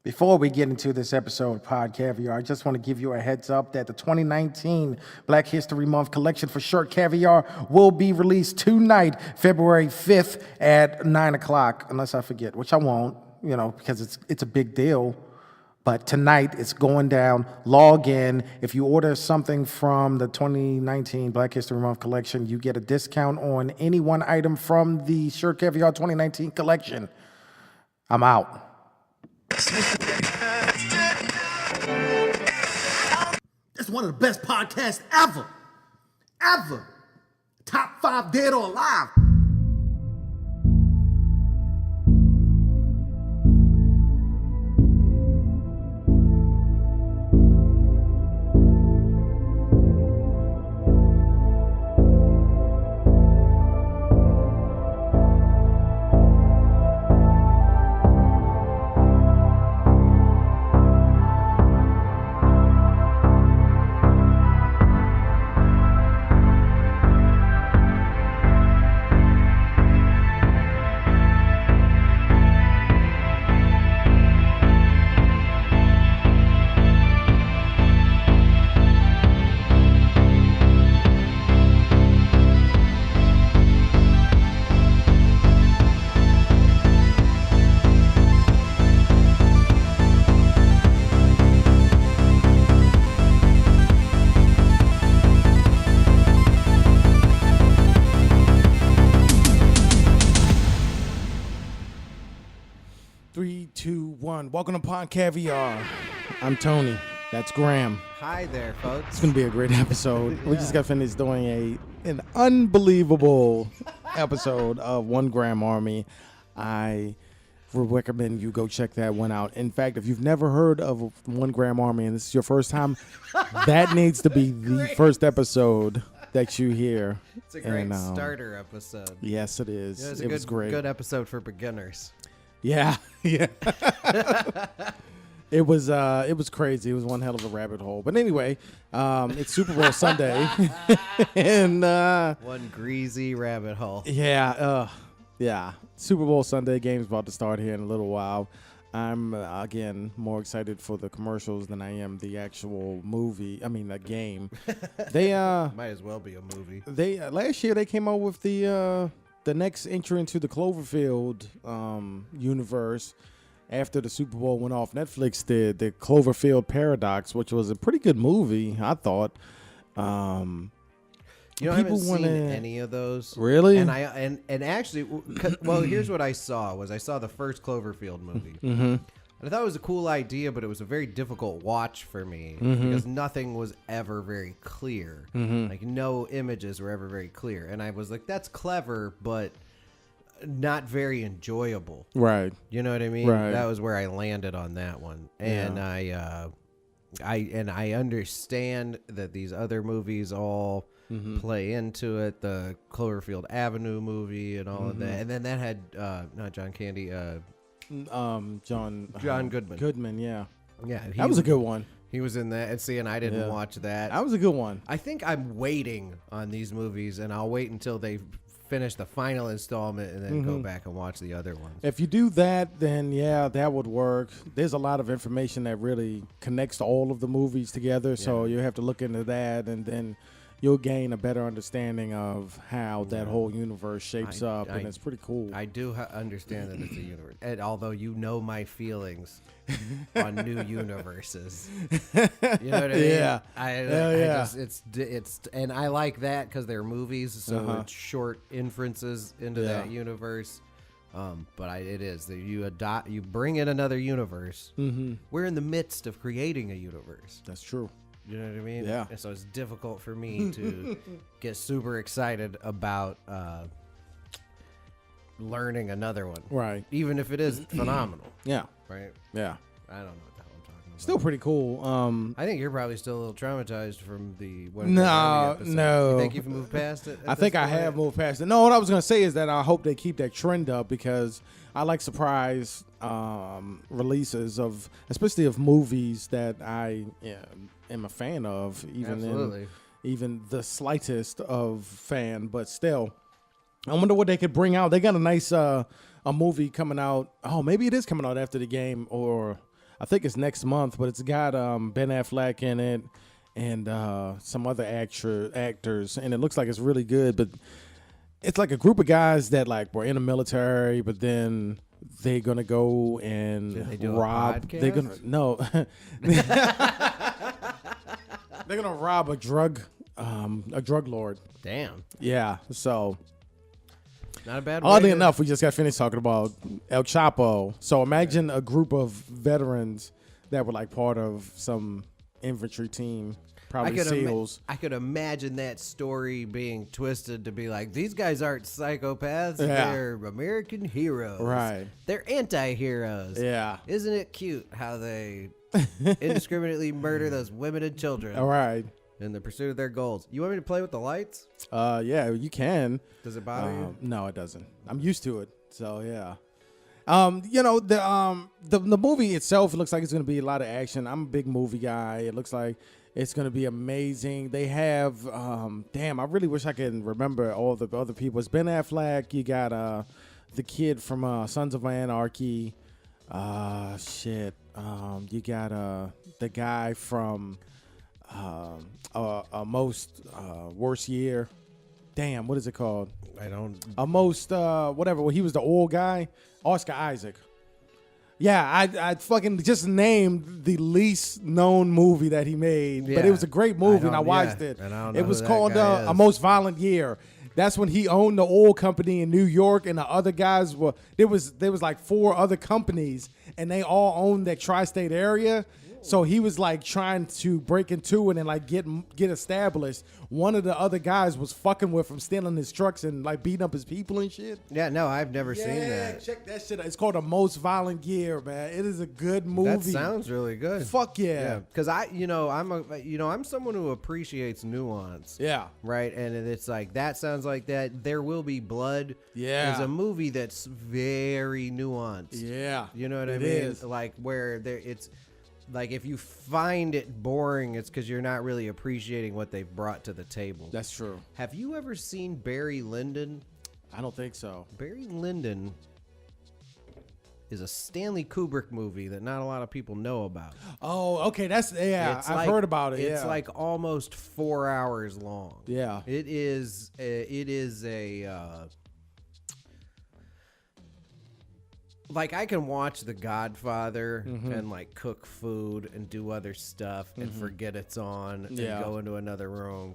Before we get into this episode of Pod Caviar, I just want to give you a heads up that the 2019 Black History Month collection for Shirt Caviar will be released tonight, February 5th at 9 o'clock, unless I forget, which I won't, because it's a big deal. But tonight it's going down. Log in. If you order something from the 2019 Black History Month collection, you get a discount on any one item from the Shirt Caviar 2019 collection. I'm out. It's one of the best podcasts ever. Ever. Top 5 dead or alive. Three, two, one. Welcome to Pod Caviar. I'm Tony. That's Graham. Hi there, folks. It's going to be a great episode. We just got finished doing an unbelievable episode of 1 Gram Army. I would recommend you go check that one out. In fact, if you've never heard of 1 Gram Army and this is your first time, that needs to be the first episode that you hear. It's a great starter episode. Yes, it is. Yeah, it was great. Good episode for beginners. Yeah. It was crazy. It was one hell of a rabbit hole. But anyway, it's Super Bowl Sunday, and one greasy rabbit hole. Yeah. Super Bowl Sunday game's about to start here in a little while. I'm again more excited for the commercials than I am the actual movie. I mean, the game. They might as well be a movie. They last year they came out with the next entry into the Cloverfield universe after the Super Bowl went off. Netflix did the Cloverfield Paradox, which was a pretty good movie, I thought. I haven't seen any of those. Really? And actually, well, here's what I saw. I saw the first Cloverfield movie. Mm-hmm. And I thought it was a cool idea, but it was a very difficult watch for me because nothing was ever very clear. Like, no images were ever very clear. And I was like, that's clever, but not very enjoyable. Right. You know what I mean? Right. That was where I landed on that one. And I understand that these other movies all play into it. The Cloverfield Avenue movie and all of that. And then that had not John Candy, John Goodman. Goodman, yeah. Yeah, that was a good one. He was in that. And I didn't watch that. That was a good one. I think I'm waiting on these movies, and I'll wait until they finish the final installment and then go back and watch the other ones. If you do that, then yeah, that would work. There's a lot of information that really connects all of the movies together, so you have to look into that, and then you'll gain a better understanding of how that whole universe shapes up, and it's pretty cool. I do understand that it's a universe, and although you know my feelings on new universes, you know what I mean? Yeah, it's and I like that because they're movies, so it's short inferences into that universe. But it is that you bring in another universe. We're in the midst of creating a universe. That's true. You know what I mean? Yeah. And so it's difficult for me to get super excited about learning another one. Right. Even if it is phenomenal. Yeah. Right? Yeah. I don't know what the hell I'm talking about. Still pretty cool. I think you're probably still a little traumatized from the No. You think you've moved past it? I think I have moved past it. No, what I was going to say is that I hope they keep that trend up because I like surprise releases especially of movies that I am a fan of, even the slightest of fan, but still. I wonder what they could bring out. They got a nice a movie coming out. Oh, maybe it is coming out after the game, or I think it's next month, but it's got Ben Affleck in it and some other actors, and it looks like it's really good. But it's like a group of guys that like were in the military, but then they're gonna go and Did they do rob. a podcast? They're gonna no. They're gonna rob a drug lord. Damn. Yeah. So Not a bad way oddly to- enough, we just got finished talking about El Chapo. So imagine a group of veterans that were like part of some infantry team, probably SEALs. I could imagine that story being twisted to be like, these guys aren't psychopaths. Yeah. They're American heroes. Right. They're anti-heroes. Yeah. Isn't it cute how they indiscriminately murder those women and children All right. in the pursuit of their goals? You want me to play with the lights? Yeah, you can. Does it bother you? No, it doesn't. I'm used to it. So yeah. The movie itself, it looks like it's gonna be a lot of action. I'm a big movie guy. It looks like it's gonna be amazing. They have I really wish I could remember all the other people. It's Ben Affleck, you got the kid from Sons of Anarchy. You got the guy from Most Worst Year. Damn, what is it called? I don't. Most whatever. Well, he was the old guy, Oscar Isaac. Yeah, I fucking just named the least known movie that he made, but Yeah. it was a great movie, and I don't- watched yeah, it. and I don't know It who was that called guy is. A Most Violent Year. That's when he owned the oil company in New York, and the other guys were there was like 4 other companies, and they all owned that tri-state area. So he was like trying to break into it and like get established. One of the other guys was fucking with him, stealing his trucks and like beating up his people and shit. Yeah, no, I've never seen that. Check that shit out. It's called A Most Violent Year, man. It is a good movie. That sounds really good. Fuck yeah. Because I'm someone who appreciates nuance. Yeah. Right, and it's like that sounds like that. There Will Be Blood. Yeah. Is a movie that's very nuanced. Yeah. You know what I It mean? is. Like where it's like if you find it boring, it's because you're not really appreciating what they've brought to the table. That's true. Have you ever seen Barry Lyndon? I don't think so. Barry Lyndon is a Stanley Kubrick movie that not a lot of people know about. Oh, okay. I've heard about it. It's yeah. like almost 4 hours long. Yeah. It is a like I can watch The Godfather and like cook food and do other stuff and forget it's on and Yeah. go into another room.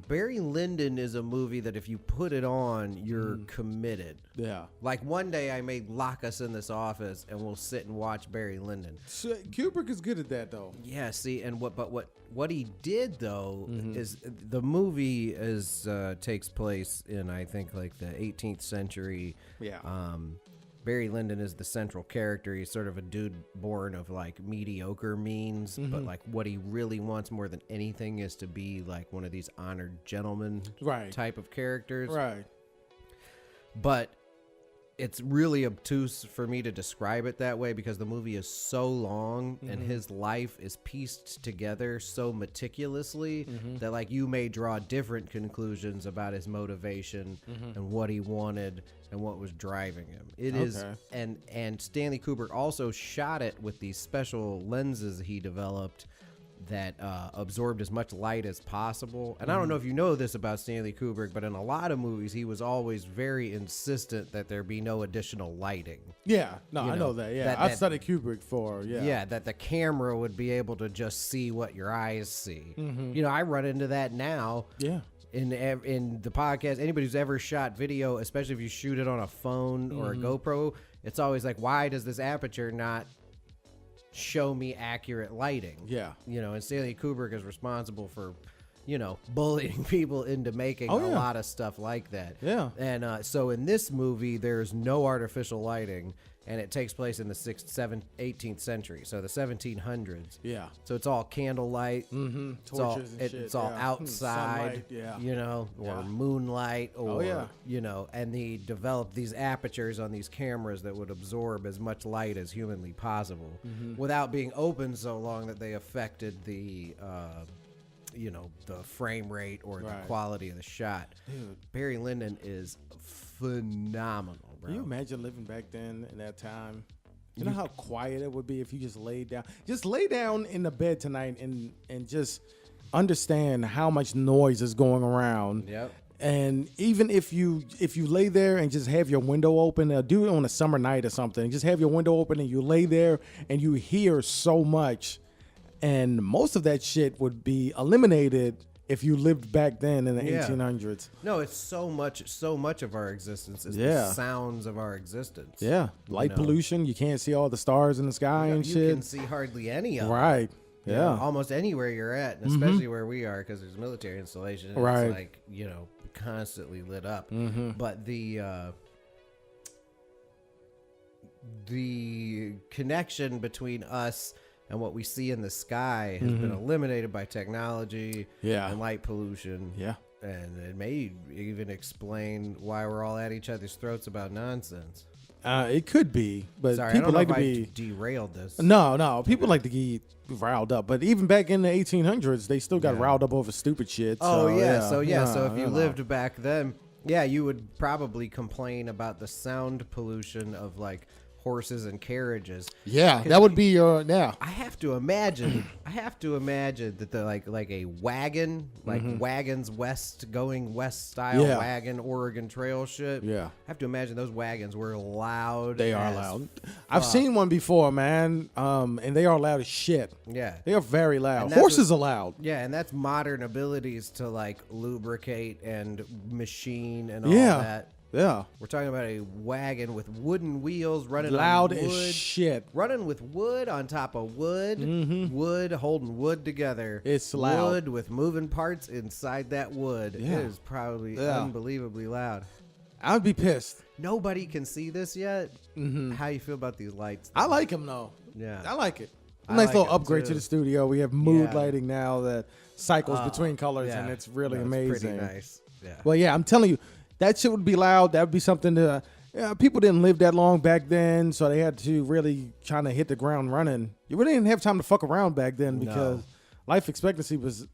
Barry Lyndon is a movie that if you put it on, you're committed. Yeah. Like one day I may lock us in this office and we'll sit and watch Barry Lyndon. So, Kubrick is good at that though. Yeah, see, and what he did though is the movie takes place in I think like the 18th century. Yeah. Barry Lyndon is the central character. He's sort of a dude born of like mediocre means, but like what he really wants more than anything is to be like one of these honored gentleman Right. type of characters. Right. But it's really obtuse for me to describe it that way because the movie is so long and his life is pieced together so meticulously that like you may draw different conclusions about his motivation and what he wanted and what was driving him. It is, Okay. and Stanley Kubrick also shot it with these special lenses he developed that absorbed as much light as possible. And I don't know if you know this about Stanley Kubrick, but in a lot of movies, he was always very insistent that there be no additional lighting. Yeah. No, You I know, know that. Yeah. that- I've that- studied Kubrick for, Yeah, that the camera would be able to just see what your eyes see. I run into that now. Yeah. In the podcast, anybody who's ever shot video, especially if you shoot it on a phone or a GoPro, it's always like, why does this aperture not show me accurate lighting? Yeah. And Stanley Kubrick is responsible for, bullying people into making Oh, a yeah. lot of stuff like that. Yeah. And so in this movie, there's no artificial lighting, and it takes place in the 18th century, so the 1700s. Yeah. So it's all candlelight. It's all, Torches and shit, it's all yeah. outside, Sunlight, yeah. or Yeah. moonlight, or, yeah. and they developed these apertures on these cameras that would absorb as much light as humanly possible without being open so long that they affected the, the frame rate or the Right. quality of the shot. Dude. Barry Lyndon is phenomenal, bro. Can you imagine living back then in that time? You know how quiet it would be if you just laid down. Just lay down in the bed tonight and just understand how much noise is going around. Yep. And even if you lay there and just have your window open, do it on a summer night or something. Just have your window open and you lay there and you hear so much. And most of that shit would be eliminated if you lived back then in the 1800s. No, it's so much of our existence is Yeah. the sounds of our existence. Yeah, light pollution. You can't see all the stars in the sky and You shit. can see hardly any of it. Right. You Yeah. know, almost anywhere you're at, and especially where we are, because there's a military installation. And Right. It's like, constantly lit up. But the connection between us and what we see in the sky has been eliminated by technology Yeah. and light pollution. Yeah. And it may even explain why we're all at each other's throats about nonsense. It could be, but Sorry, people I don't like know to if be. I derailed this. No, people like to get riled up. But even back in the 1800s, they still got riled up over stupid shit. Oh, so, yeah. So if you you know. lived back then, yeah, you would probably complain about the sound pollution of like horses and carriages. Yeah, that would be your, I have to imagine that the like a wagon, like wagons going west style Yeah. wagon, Oregon Trail shit. Yeah. I have to imagine those wagons were loud. They are as loud. I've seen one before, man, and they are loud as shit. Yeah. They are very loud. And that's Horses are loud. Yeah, and that's modern abilities to like lubricate and machine and all Yeah. that. Yeah. We're talking about a wagon with wooden wheels running Loud on as wood, shit. running with wood on top of wood, wood holding wood together. It's loud. Wood with moving parts inside that wood. Yeah. It is probably Yeah. unbelievably loud. I would be pissed. Nobody can see this yet. How you feel about these lights? I like them, though. Yeah. I like it. I Nice like little 'em, upgrade too. to the studio. We have mood Yeah. lighting now that cycles between colors, Yeah. and it's really No, amazing. Pretty nice. Yeah. Well, yeah, I'm telling you, that shit would be loud. That would be something to. People didn't live that long back then, so they had to really kind of hit the ground running. You really didn't have time to fuck around back then because life expectancy was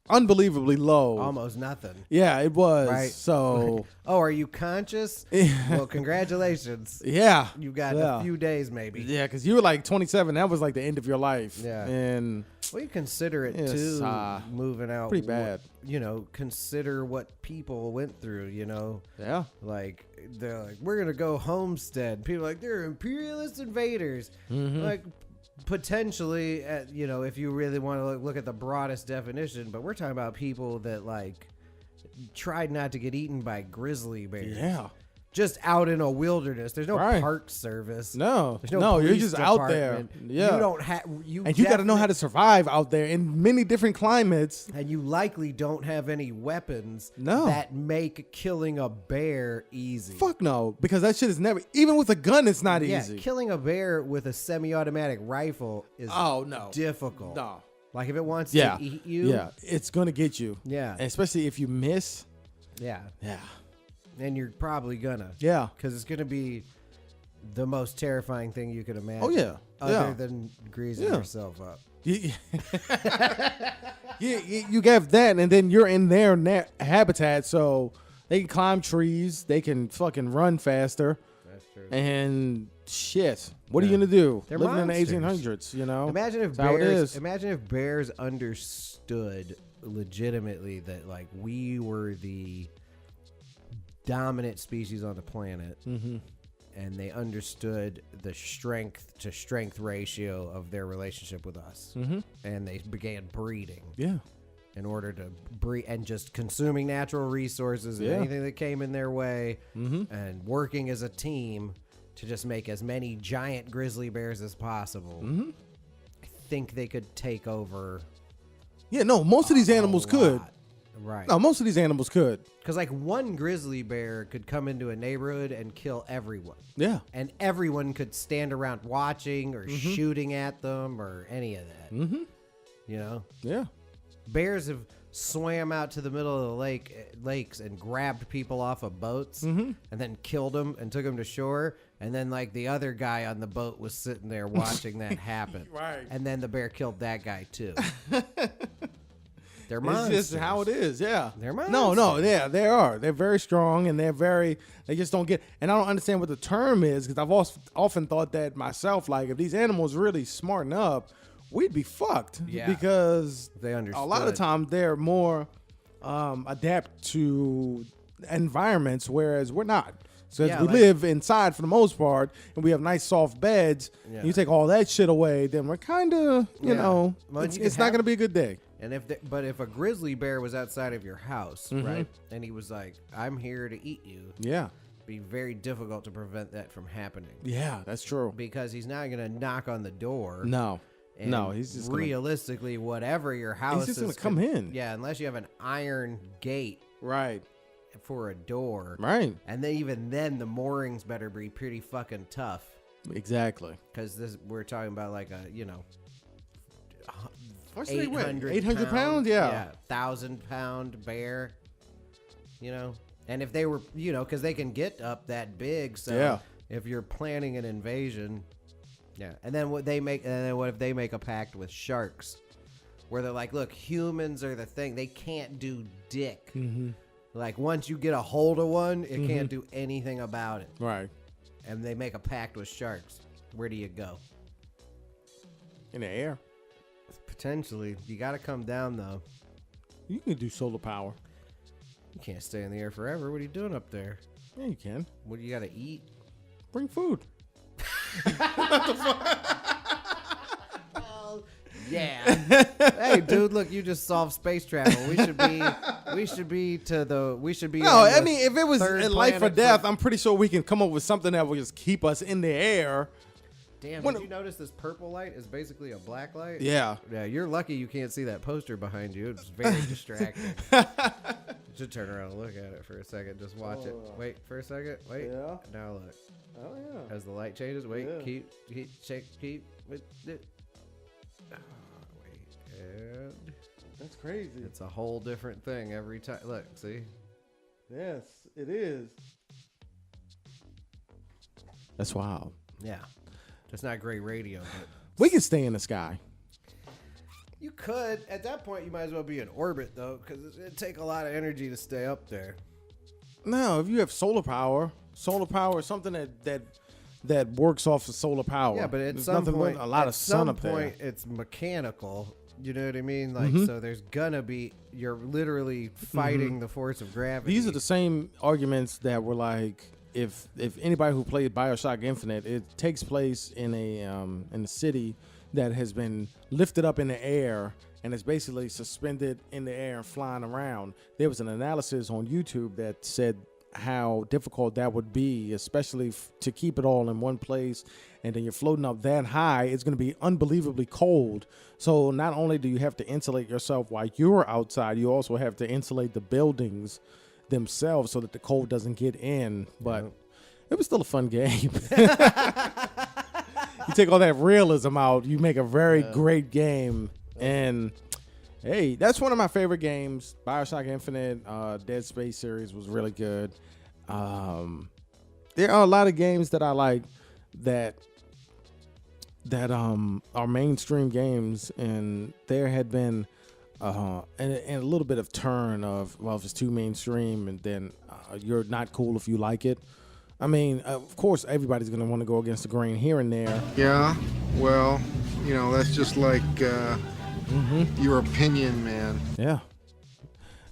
unbelievably low. Almost nothing. Yeah, it was. Right. So, Oh, are you conscious? Well, congratulations. yeah. You got yeah. a few days, maybe. Yeah, because you were like 27. That was like the end of your life. Yeah. And Well, you consider it It's, too, moving out. pretty bad. Consider what people went through. yeah. Like they're like, we're gonna go homestead. People are like they're imperialist invaders. Like potentially, if you really want to look at the broadest definition, but we're talking about people that like tried not to get eaten by grizzly bears. Yeah. Just out in a wilderness. There's no Right. park service. No. There's no No, you're police just out there. department. Yeah. You don't have And you got to know how to survive out there in many different climates. and you likely don't have any weapons No. that make killing a bear easy. Fuck no, because that shit is never, even with a gun, it's not Yeah, easy. killing a bear with a semi-automatic rifle is Oh, no. difficult. No. Like if it wants Yeah. to eat you, Yeah. It's going to get you. Yeah. And especially if you miss. yeah, Yeah. and you're probably gonna, Yeah. because it's gonna be the most terrifying thing you can imagine. Oh, yeah. other Yeah. than greasing Yeah. yourself up. You, you have that, and then you're in their habitat, so they can climb trees, they can fucking run faster, That's true. and shit. What are you gonna do? They're Living monsters. in the 1800s, you know? Imagine if That's how it bears. is. Imagine if bears understood legitimately that like we were the dominant species on the planet, and they understood the strength to strength ratio of their relationship with us, and they began breeding Yeah. in order to breed and just consuming natural resources and Yeah. anything that came in their way, and working as a team to just make as many giant grizzly bears as possible. I think they could take over. Yeah, no, most of these animals could. lot. Right. No, most of these animals could. Because like one grizzly bear could come into a neighborhood and kill everyone. Yeah. And everyone could stand around watching or shooting at them or any of that. You know? Yeah. Bears have swam out to the middle of the lakes and grabbed people off of boats and then killed them and took them to shore. And then like the other guy on the boat was sitting there watching that happen. Right. And then the bear killed that guy too. They're It's monsters. just how it is. Yeah. They're No, monsters. yeah, they are. They're very strong, and they just don't get. And I don't understand what the term is because I've often thought that myself. Like, if these animals really smarten up, we'd be fucked. Yeah. Because They a lot of understood. times they're more adapt to environments, whereas we're not. So Yeah, we like- live inside for the most part, and we have nice soft beds. Yeah. You take all that shit away, then we're kind of, you Yeah. know, Well, it's you could not have- going to be a good day. And if a grizzly bear was outside of your house, Mm-hmm. right, and he was like, "I'm here to eat you," Yeah. it'd be very difficult to prevent that from happening Yeah, that's true. because he's not gonna knock on the door. No. And No, he's just gonna, realistically, whatever your house just is, gonna come in. Yeah, unless you have an iron gate right, for a door, right, and then even then, the moorings better be pretty fucking tough exactly. because we're talking about like a 800 800 pounds, yeah. 1,000-pound bear, and if they were, because they can get up that big, so Yeah. if you're planning an invasion, yeah, and then what if they make a pact with sharks, where they're like, look, humans are the thing, they can't do dick. Mm-hmm. Like once you get a hold of one, it can't do anything about it, Right, and they make a pact with sharks. Where do you go? in the air. Potentially, you got to come down though. You can do solar power. You can't stay in the air forever. What are you doing up there? Yeah, you can. What do you got to eat? Bring food. Yeah. Hey, dude, look, you just solved space travel. We should be No, on I the mean, if it was third a life or planet death, for- I'm pretty sure we can come up with something that will just keep us in the air. Damn, when- did you notice this purple light is basically a black light? Yeah. Yeah, you're lucky you can't see that poster behind you. It's very distracting. Should turn around and look at it for a second. Just watch it. Wait for a second. Wait. Yeah. Now look. Oh yeah. As the light changes, wait, Yeah. keep, check, keep with it. Oh, wait, and That's crazy. it's a whole different thing every time. Look, see? Yes, it is. That's wild. Yeah. It's not great radio, but We can stay in the sky. you could. At that point, you might as well be in orbit, though, because it'd take a lot of energy to stay up there. No, if you have solar power is something that works off of solar power. Yeah, but at There's some nothing point, but a lot at of sun some up point, there. it's mechanical. You know what I mean? Like, so there's gonna be. You're literally fighting the force of gravity. These are the same arguments that were like, if anybody who played BioShock Infinite, it takes place in a city that has been lifted up in the air and is basically suspended in the air and flying around. There was an analysis on YouTube that said how difficult that would be, especially to keep it all in one place, and then you're floating up that high. It's going to be unbelievably cold. So not only do you have to insulate yourself while you're outside, you also have to insulate the buildings themselves so that the cold doesn't get in. But it was still a fun game. You take all that realism out, you make a very great game. And hey, that's one of my favorite games. BioShock Infinite, Dead Space series was really good. There are a lot of games that I like that are mainstream games, and there had been and a little bit of turn of, well, if it's too mainstream, and then you're not cool if you like it. I mean, of course, everybody's going to want to go against the grain here and there. Yeah, well, that's just like your opinion, man. Yeah.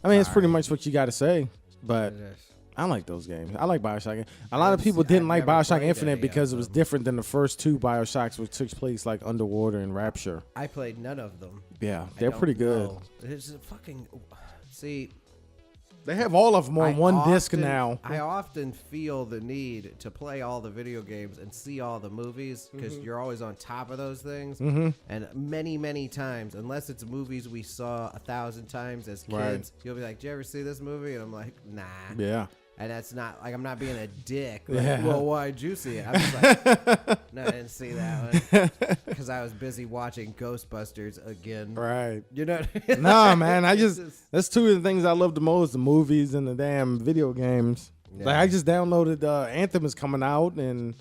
I mean, it's pretty much what you got to say, but It is. I like those games. I like BioShock. A lot of people didn't like I've never BioShock played Infinite any because of it was them. different than the first two BioShocks, which took place like Underwater and Rapture. I played none of them. Yeah, I they're don't pretty good. know. It's a fucking. See, They have all of them on one disc often- now. I often feel the need to play all the video games and see all the movies because you're always on top of those things. And many, many times, unless it's movies we saw 1,000 times as kids, Right. you'll be like, "Did you ever see this movie?" And I'm like, "Nah." Yeah. And that's not like I'm not being a dick. Like, Yeah. well, why'd you see it? I'm just like, no, I didn't see that one because I was busy watching Ghostbusters again. Right. You know what I mean? Nah, man. It's That's two of the things I love the most: the movies and the damn video games. Yeah. Like I just downloaded Anthem is coming out, and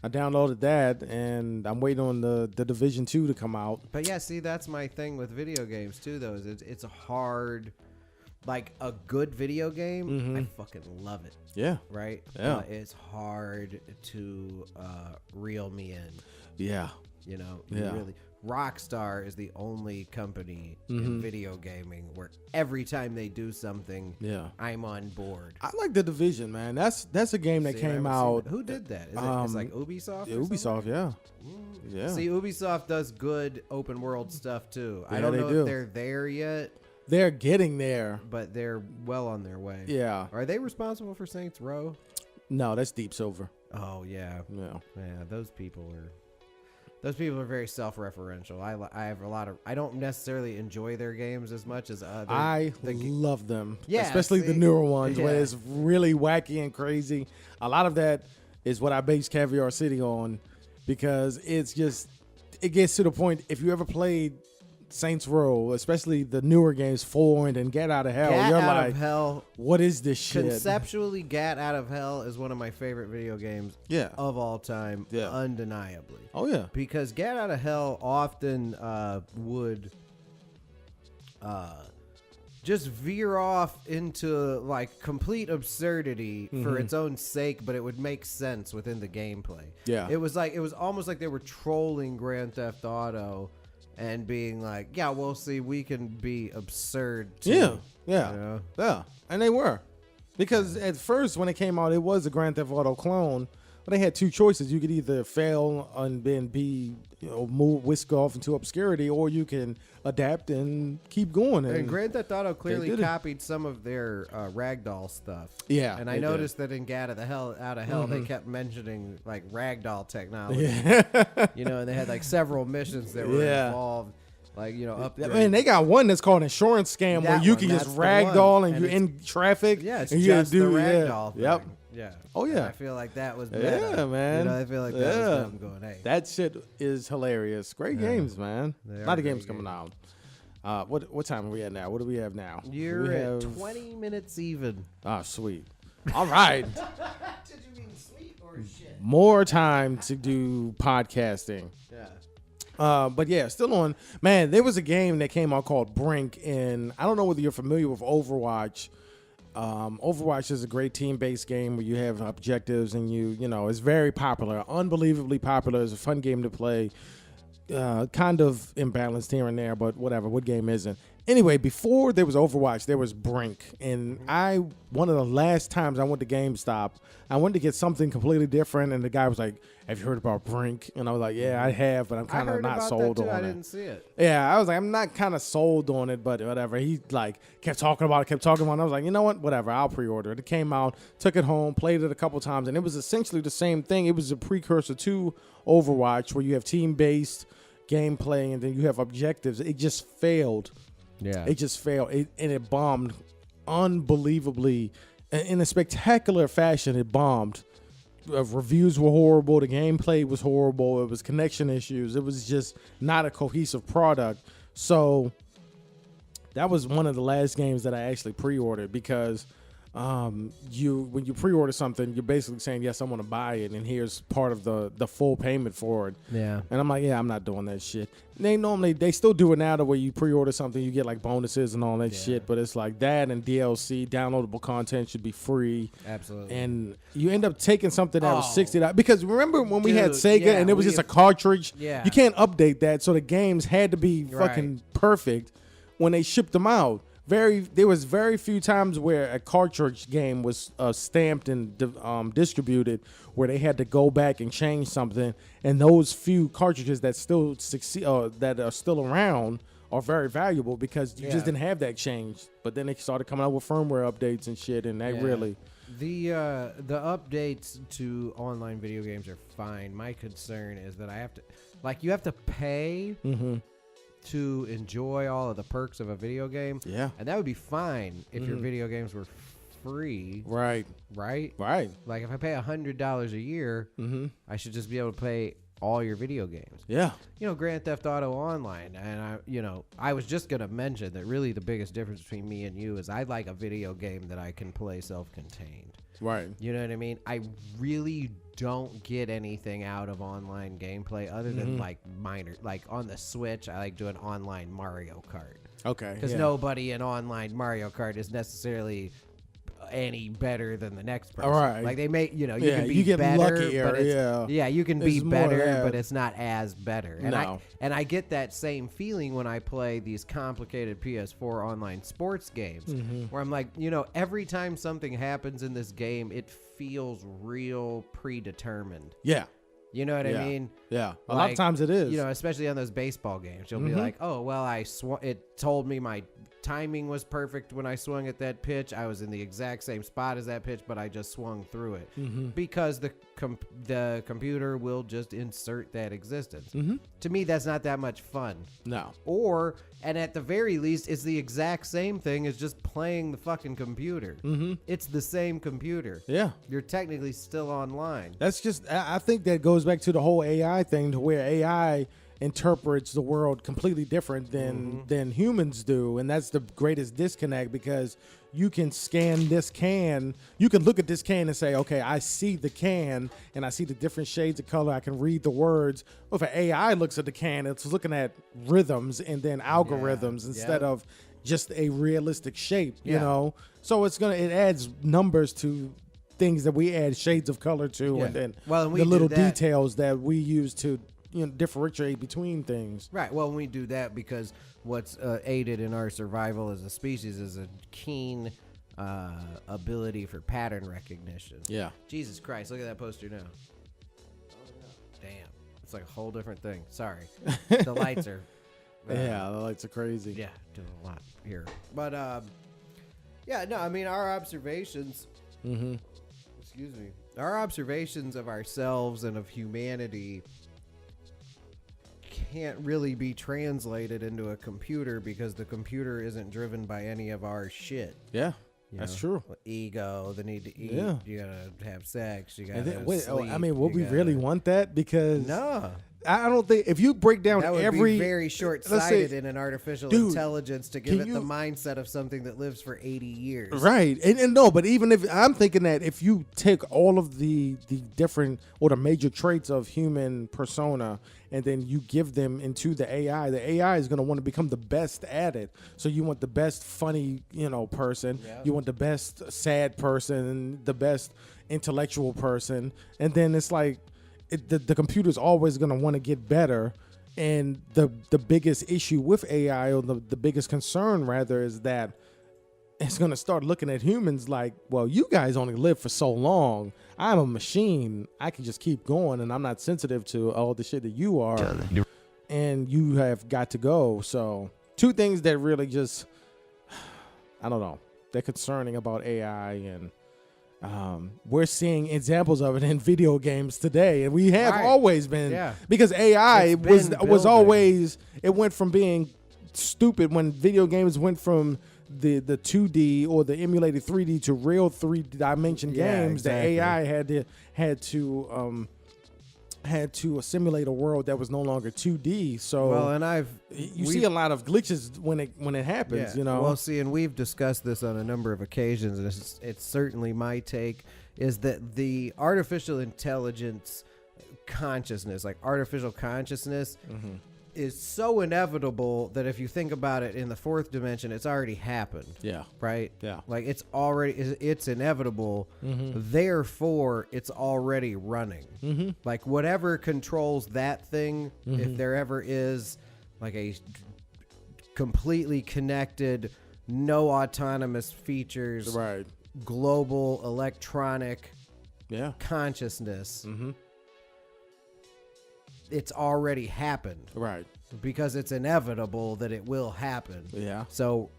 I downloaded that, and I'm waiting on the Division 2 to come out. But yeah, see, that's my thing with video games too. Though, is it's a hard, like a good video game. I fucking love it. Yeah. Right. Yeah. It's hard to reel me in. Yeah. You know. Yeah. Really. Rockstar is the only company in video gaming where every time they do something, I'm on board. I like the Division, man. That's a game that came out. Who did that? Is it's like Ubisoft? Yeah, Ubisoft, yeah. Yeah. See, Ubisoft does good open world stuff too. I Yeah, don't they know do. if they're there yet, They're getting there. but they're well on their way. Yeah. Are they responsible for Saints Row? No, that's Deep Silver. Oh yeah. Yeah. Yeah, those people are very self-referential. I have a lot of. I don't necessarily enjoy their games as much as other. I love them. Yeah, especially the see? newer ones where Yeah. it's really wacky and crazy. A lot of that is what I base Caviar City on, because it gets to the point. If you ever played Saints Row, especially the newer games, 4 and then Get Out of Hell, Gat you're Out like, of Hell. what is this shit? Conceptually, Gat Out of Hell is one of my favorite video games Yeah. of all time, Yeah. undeniably. Oh yeah. Because Get Out of Hell often would just veer off into like complete absurdity for its own sake, but it would make sense within the gameplay. Yeah. It was almost like they were trolling Grand Theft Auto and being like, yeah, we'll see, we can be absurd too. Yeah. Yeah. You know? Yeah. And they were. Because at first when it came out, it was a Grand Theft Auto clone. But they had two choices. You could either fail and then whisk off into obscurity, or you can adapt and keep going. And Grand Theft Auto clearly did it. copied some of their ragdoll stuff. Yeah, and I they did. noticed that in Out of Hell, they kept mentioning like ragdoll technology. Yeah. You know, and they had like several missions that were Yeah. involved, like up. I mean, they got one that's called Insurance Scam, where That you one, can just that's the ragdoll one. and And you're it's- in traffic. Yeah, it's and you just gotta the yeah. ragdoll thing. Yep. Yeah. Oh, And yeah. I feel like that was Yeah, meta. man. You know, I feel like that was them going, hey. That shit is hilarious. Great games, man. They A are lot of great games coming out. What time are we at now? What do we have now? You're we at have, 20 minutes even. Oh, sweet. All right. Did you mean sweet or shit? More time to do podcasting. Yeah. But yeah, still on. Man, there was a game that came out called Brink, and I don't know whether you're familiar with Overwatch. Overwatch is a great team-based game where you have objectives, and you know, it's very popular, unbelievably popular. It's a fun game to play. Kind of imbalanced here and there, but whatever. What game isn't? Anyway, before there was Overwatch, there was Brink, and one of the last times I went to GameStop, I wanted to get something completely different, and the guy was like, "Have you heard about Brink?" And I was like, "Yeah, I have, but I'm kind of not sold on I it." didn't see it. Yeah, I was like, I'm not kind of sold on it, but whatever. He like kept talking about it. I was like, you know what? Whatever. I'll pre-order it. It came out, took it home, played it a couple times, and it was essentially the same thing. It was a precursor to Overwatch, where you have team-based gameplay and then you have objectives. It just failed. Yeah. It just failed. And it bombed unbelievably. In a spectacular fashion, it bombed. Reviews were horrible. The gameplay was horrible. It was connection issues. It was just not a cohesive product. So that was one of the last games that I actually pre-ordered, because when you pre-order something, you're basically saying, yes, I want to buy it, and here's part of the full payment for it. Yeah. And I'm like, yeah, I'm not doing that shit. They still do it now, the way you pre-order something, you get like bonuses and all that shit, but it's like that and DLC, downloadable content should be free. Absolutely. And you end up taking something that was $60. Because remember when we had Dude, Sega yeah, and it was just a cartridge? Yeah. You can't update that, so the games had to be Right. fucking perfect when they shipped them out. There was very few times where a cartridge game was stamped and distributed where they had to go back and change something, and those few cartridges that still succeed, that are still around, are very valuable because you just didn't have that change. But then they started coming out with firmware updates and shit, and that really. The updates to online video games are fine. My concern is that you have to pay to enjoy all of the perks of a video game. Yeah. And that would be fine if your video games were free. Right. Right? Right. Like if I pay $100 a year, I should just be able to play all your video games. Yeah. You know, Grand Theft Auto Online, and I was just gonna mention that really the biggest difference between me and you is I like a video game that I can play self-contained. Right. You know what I mean? I really don't get anything out of online gameplay other than like minor, like on the Switch. I like doing online Mario Kart. Okay. Because nobody in online Mario Kart is necessarily any better than the next person. All right. Like they make, you know, Yeah, you can be you get better, luckier, but it's, yeah. you can There's be more of better, that. but it's not as better. And No. I get that same feeling when I play these complicated PS4 online sports games, where I'm like, you know, every time something happens in this game, it feels real predetermined. Yeah. You know what I Yeah. mean? Yeah. A lot of times it is. You know, especially on those baseball games. You'll be like, oh, well, it told me my timing was perfect when I swung at that pitch. I was in the exact same spot as that pitch, but I just swung through it. Because the computer will just insert that existence. To me, that's not that much fun. No. And at the very least, it's the exact same thing as just playing the fucking computer. It's the same computer. Yeah. You're technically still online. That's just, I think that goes back to the whole AI thing, to where AI interprets the world completely different than humans do. And that's the greatest disconnect, because you can scan this can, you can look at this can and say, okay, I see the can and I see the different shades of color. I can read the words. Well, if an AI looks at the can, it's looking at rhythms and then algorithms instead of just a realistic shape, you know? So it adds numbers to things that we add shades of color to, and then and we the little do that. details that we use to, you know, differentiate between things. Right. Well, we do that because what's aided in our survival as a species is a keen ability for pattern recognition. Yeah. Jesus Christ, look at that poster now. Damn. It's like a whole different thing. Sorry. The lights are... Yeah, the lights are crazy. Yeah, doing a lot here. But, yeah, no, I mean, our observations... Excuse me. Our observations of ourselves and of humanity can't really be translated into a computer, because the computer isn't driven by any of our shit. Yeah, You that's know? true. Ego, the need to eat. Yeah. You gotta have sex. You And gotta then, sleep. I mean, would you we gotta- really want that? Because No. I don't think, if you break down That would every be very let's short-sighted say- in an artificial Dude, intelligence to give can it the you- mindset of something that lives for 80 years. Right. And no, but even if I'm thinking that if you take all of the different or the major traits of human persona and then you give them into the AI is going to want to become the best at it. So you want the best funny, you know, person. Yeah. You want the best sad person, the best intellectual person. And then it's like the computer's always going to want to get better. And the biggest issue with AI, or the biggest concern rather, is that it's going to start looking at humans like, well, you guys only live for so long. I'm a machine. I can just keep going, and I'm not sensitive to all the shit that you are. And you have got to go. So two things that really just, I don't know, they're concerning about AI. And we're seeing examples of it in video games today. And we have Right. always been, Yeah. because AI It's was been building. always, it went from being stupid when video games went from the 2D or the emulated 3D to real 3-dimension Yeah, games. exactly. The AI had to simulate a world that was no longer 2D. So Well, and you see a lot of glitches when it happens. You know. Well, see, and we've discussed this on a number of occasions, and it's certainly my take, is that the artificial intelligence consciousness, like artificial consciousness, is so inevitable that if you think about it in the fourth dimension, it's already happened. Yeah. Right? Yeah. Like it's inevitable. Therefore, it's already running. Like whatever controls that thing, if there ever is like a completely connected, no autonomous features, Right. global electronic Yeah. consciousness, it's already happened. Right. Because it's inevitable that it will happen. Yeah. So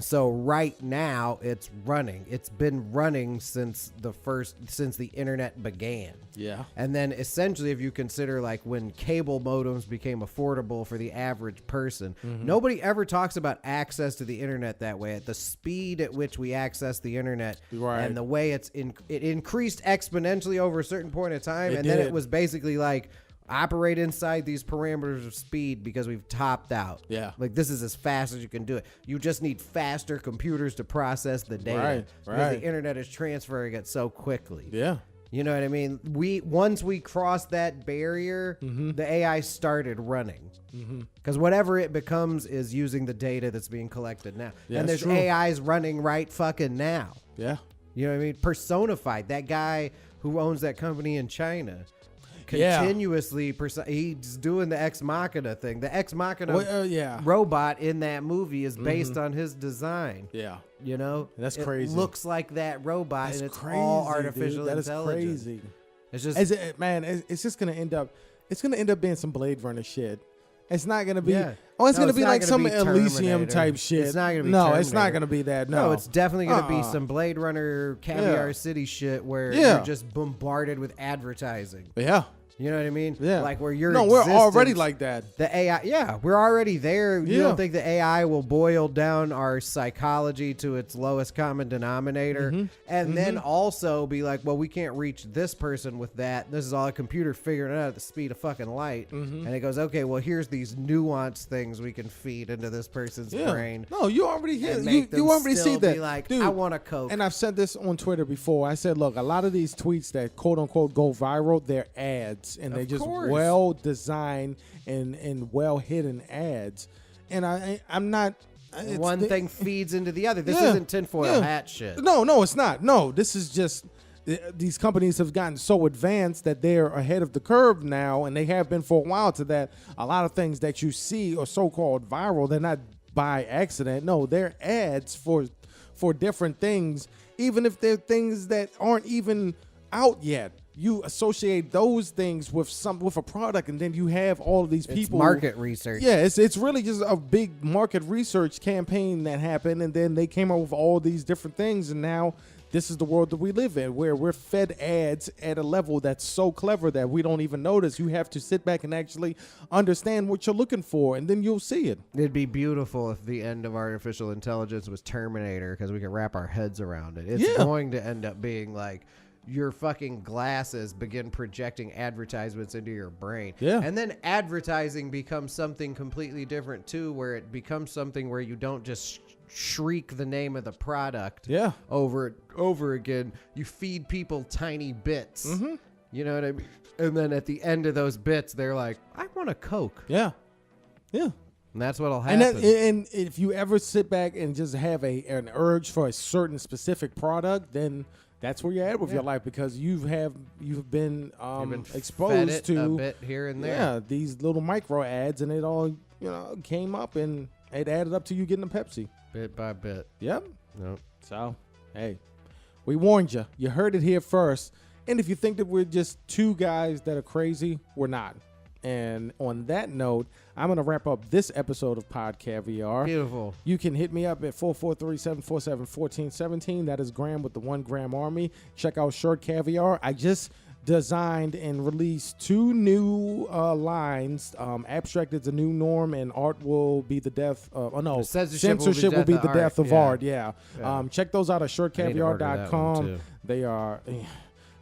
so right now it's running. It's been running since the internet began. Yeah. And then essentially, if you consider like when cable modems became affordable for the average person, nobody ever talks about access to the internet that way. At the speed at which we access the internet, Right. and the way it increased exponentially over a certain point of time, It and then did. it was basically like, operate inside these parameters of speed because we've topped out. Yeah. Like this is as fast as you can do it. You just need faster computers to process the data. Right, Because right. the internet is transferring it so quickly. Yeah. You know what I mean? Once we crossed that barrier, the AI started running. Because whatever it becomes is using the data that's being collected now. Yeah, and that's there's true. AIs running right fucking now. Yeah. You know what I mean? Personified. That guy who owns that company in China. Yeah. Continuously, he's doing the Ex Machina thing. The Ex Machina yeah. robot in that movie is based on his design. Yeah. You know, That's it crazy. looks like that robot, That's and it's crazy, all dude. artificial That is intelligence. crazy. It's just It's just gonna end up. It's gonna end up being some Blade Runner shit. It's not gonna be. Yeah. Oh, it's No, gonna it's be not like gonna some be Elysium Terminator. type shit. It's not gonna be No, it's not Terminator. gonna be that. no, No, it's definitely gonna be Uh-uh. some Blade Runner Caviar Yeah. City shit where Yeah. you're just bombarded with advertising. Yeah. You know what I mean? Yeah. Like where you're. No, we're already like that. The AI, yeah, we're already there. You Yeah. don't think the AI will boil down our psychology to its lowest common denominator, and then also be like, well, we can't reach this person with that. This is all a computer figuring it out at the speed of fucking light. And it goes, okay, well, here's these nuanced things we can feed into this person's Yeah. brain. No, you already hear. And You, make them you already still see that. be like, Dude, I want a Coke. And I've said this on Twitter before. I said, look, a lot of these tweets that quote unquote go viral, they're ads, and they're just course. well designed and well hidden ads. And I'm not. It's One the- thing feeds into the other. This Yeah, isn't tinfoil yeah. hat shit. No, it's not. No, this is just these companies have gotten so advanced that they're ahead of the curve now, and they have been for a while. To that, a lot of things that you see are so-called viral. They're not by accident. No, they're ads for different things, even if they're things that aren't even out yet. You associate those things with a product, and then you have all of these It's people. market research. Yeah, it's really just a big market research campaign that happened, and then they came up with all these different things, and now this is the world that we live in, where we're fed ads at a level that's so clever that we don't even notice. You have to sit back and actually understand what you're looking for, and then you'll see it. It'd be beautiful if the end of artificial intelligence was Terminator, because we could wrap our heads around it. It's Yeah. going to end up being like your fucking glasses begin projecting advertisements into your brain. Yeah. And then advertising becomes something completely different too, where it becomes something where you don't just shriek the name of the product Yeah. over again. You feed people tiny bits. You know what I mean? And then at the end of those bits, they're like, I want a Coke. Yeah. Yeah. And that's what'll And happen. and if you ever sit back and just have an urge for a certain specific product, then that's where you're at with your life, because you've been You've been exposed fed it to a bit here and there. yeah, these little micro ads, and it all came up, and it added up to you getting a Pepsi. Bit by bit. Yep. Nope. So hey, we warned you. You heard it here first. And if you think that we're just two guys that are crazy, we're not. And on that note, I'm going to wrap up this episode of Pod Caviar. Beautiful. You can hit me up at 443-747-1417. That is Graham with the 1 Gram Army. Check out Short Caviar. I just designed and released 2 new lines. Abstract is the new norm, and art will be the death of... Oh, no. Censorship will be the death of art. Yeah. Check those out at I need to order that one, shortcaviar.com. too. They are...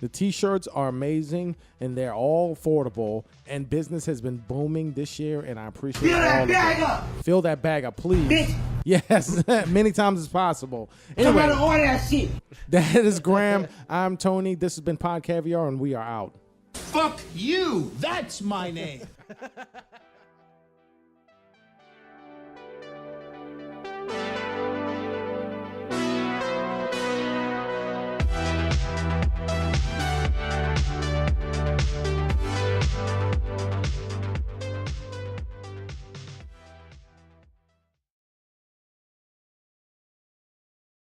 The T-shirts are amazing, and they're all affordable. And business has been booming this year, and I appreciate all of it. Fill that bag up, please. Bitch. Yes, many times as possible. Anyway, order that shit. that is Graham. I'm Tony. This has been Pod Caviar, and we are out. Fuck you. That's my name.